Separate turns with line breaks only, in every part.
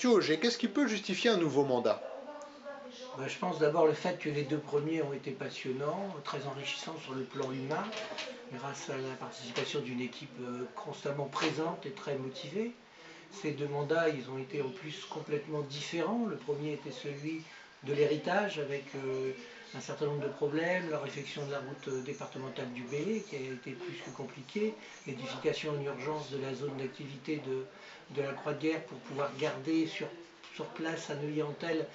Monsieur Auger, qu'est-ce qui peut justifier un nouveau mandat?
Je pense d'abord le fait que les deux premiers ont été passionnants, très enrichissants sur le plan humain, grâce à la participation d'une équipe constamment présente et très motivée. Ces deux mandats, ils ont été en plus complètement différents. Le premier était celui de l'héritage, avec un certain nombre de problèmes, la réfection de la route départementale du Bélé, qui a été plus que compliquée, l'édification en urgence de la zone d'activité de la Croix-de-Guerre pour pouvoir garder sur place à Neuilly-en-Thelle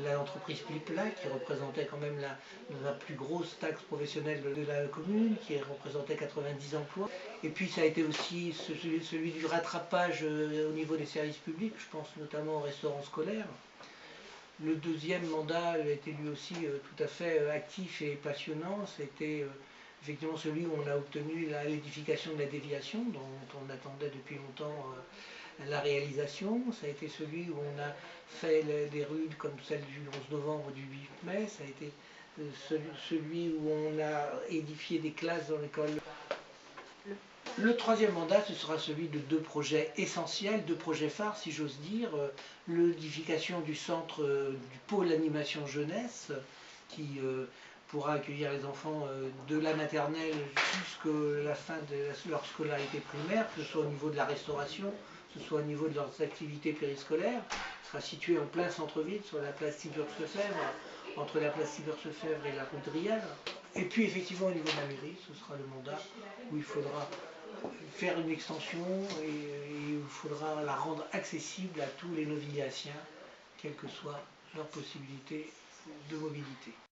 l'entreprise Plipla, qui représentait quand même la plus grosse taxe professionnelle de la commune, qui représentait 90 emplois. Et puis ça a été aussi celui du rattrapage au niveau des services publics, je pense notamment aux restaurants scolaires. Le deuxième mandat a été lui aussi tout à fait actif et passionnant. C'était effectivement celui où on a obtenu l'édification de la déviation, dont on attendait depuis longtemps la réalisation. Ça a été celui où on a fait des rues comme celle du 11 novembre, du 8 mai. Ça a été celui où on a édifié des classes dans l'école. Le troisième mandat, ce sera celui de deux projets essentiels, deux projets phares si j'ose dire. L'édification du centre du pôle animation jeunesse, qui pourra accueillir les enfants de la maternelle jusqu'à la fin de leur scolarité primaire, que ce soit au niveau de la restauration, que ce soit au niveau de leurs activités périscolaires. Il sera situé en plein centre-ville, sur la place Tiburce-Lefebvre, entre la place Tiburce-Lefebvre et la rue de Riel. Et puis effectivement au niveau de la mairie, ce sera le mandat où il faudra faire une extension et il faudra la rendre accessible à tous les nobiliaciens, quelle que soit leur possibilité de mobilité.